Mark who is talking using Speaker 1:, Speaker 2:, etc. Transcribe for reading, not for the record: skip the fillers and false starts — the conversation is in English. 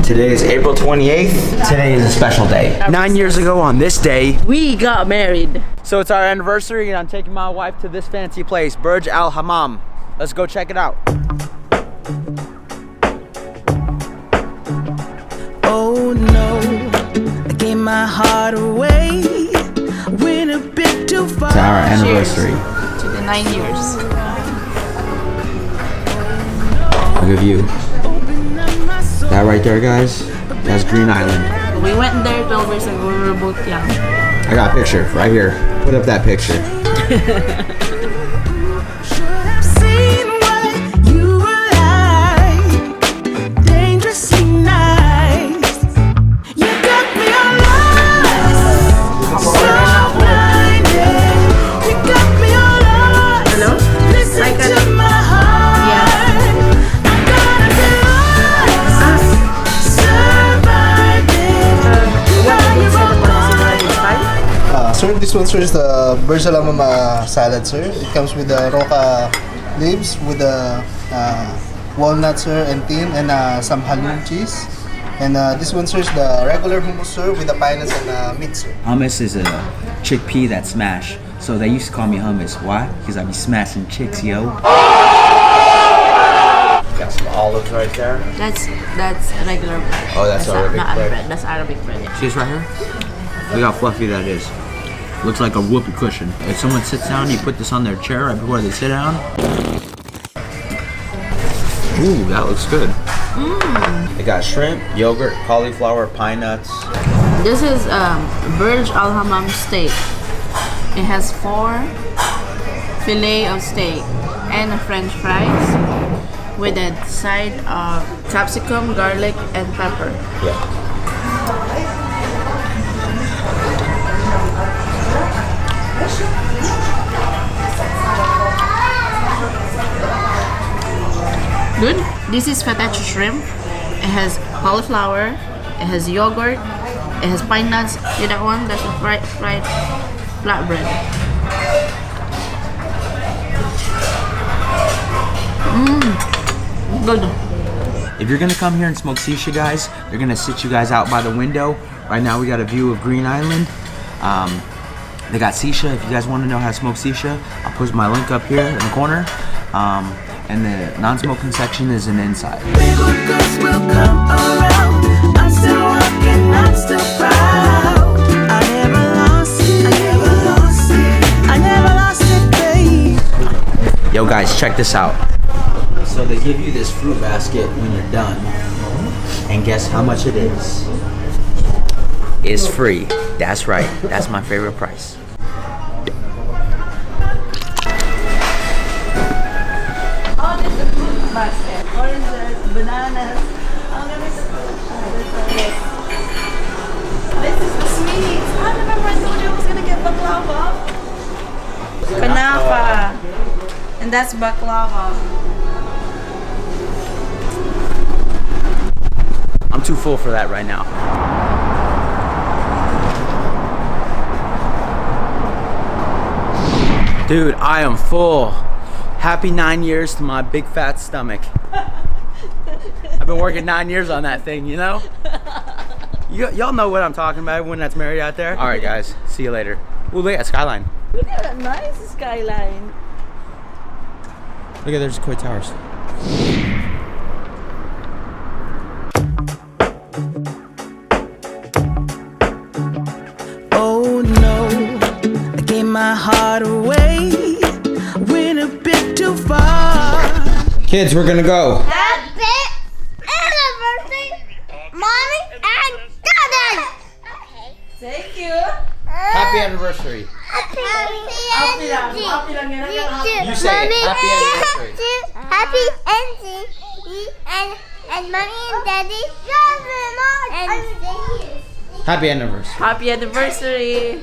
Speaker 1: Today is April 28th. Today is a special day. 9 years ago on this day,
Speaker 2: we got married.
Speaker 1: So it's our anniversary and I'm taking my wife to this fancy place, Burj Al Hamman. Let's go check it out.
Speaker 3: Oh no, I gave my heart away. Went a bit too far.
Speaker 1: It's our anniversary.
Speaker 2: Cheers to the 9 years.
Speaker 1: Look at you. That right there, guys, that's Green Island.
Speaker 2: We went there 12 years ago, we were both young.
Speaker 1: I got a picture right here. Put up that picture.
Speaker 3: Should have seen what you were like. Dangerously nice. You got me all lost. So blinded. You got me all lost.
Speaker 2: Hello?
Speaker 3: Listen to my heart.
Speaker 2: Yeah.
Speaker 3: I'm gonna be lost. Surviving.
Speaker 4: Sir, this one, sir, is the Burj Al Hamman salad, sir. It comes with the roca leaves, with the walnuts, sir, and thyme, and some halloum cheese. And this one, sir, is the regular hummus, sir, with the pineapples and meat, sir.
Speaker 1: Hummus is a chickpea that's smashed. So they used to call me hummus. Why? Because I be smashing chicks, yo. Got some olives right there.
Speaker 2: That's regular bread.
Speaker 1: Oh, that's Arabic
Speaker 2: not
Speaker 1: bread.
Speaker 2: bread. That's Arabic bread.
Speaker 1: See this right here? Look how fluffy that is. Looks like a whoopee cushion. If someone sits down, you put this on their chair right before they sit down. Ooh, that looks good. They got shrimp, yogurt, cauliflower, pine nuts.
Speaker 2: This is Burj Al Hamman steak. It has 4 fillet of steak and French fries with a side of capsicum, garlic, and pepper.
Speaker 1: Yeah.
Speaker 2: Good. This is feta shrimp. It has cauliflower. It has yogurt. It has pine nuts. See that one? That's a fried flatbread. Good.
Speaker 1: If you're gonna come here and smoke shisha, guys, they're gonna sit you guys out by the window. Right now we got a view of Green Island. They got shisha. If you guys want to know how to smoke shisha, I'll put my link up here in the corner. And the non-smoking section is an inside.
Speaker 3: Will come around. I'm still walking, I'm still proud. I never lost it. I never lost it. I never lost it, babe.
Speaker 1: Yo guys, check this out. So they give you this fruit basket when you're done. And guess how much it is? It's free. That's right. That's my favorite price.
Speaker 2: Basket. Oranges, bananas. This is the sweets. I remember I told you I was gonna get baklava. Kanafa. And that's baklava.
Speaker 1: I'm too full for that right now. Dude, I am full. Happy 9 years to my big fat stomach. I've been working 9 years on that thing, you know? Y'all know what I'm talking about, everyone that's married out there. All right, guys, see you later. Ooh, look at that skyline.
Speaker 2: Look at that nice skyline.
Speaker 1: Look at there's Koi Towers.
Speaker 3: Oh no, I gave my heart away. Went a bit too far.
Speaker 1: Kids, we're gonna go.
Speaker 5: Happy anniversary, Mommy and Daddy!
Speaker 2: Thank you.
Speaker 1: Happy anniversary.
Speaker 5: Happy
Speaker 1: You say it. Happy anniversary.
Speaker 5: Happy anniversary. And Mommy and Daddy. And
Speaker 1: Happy anniversary.
Speaker 2: Happy anniversary.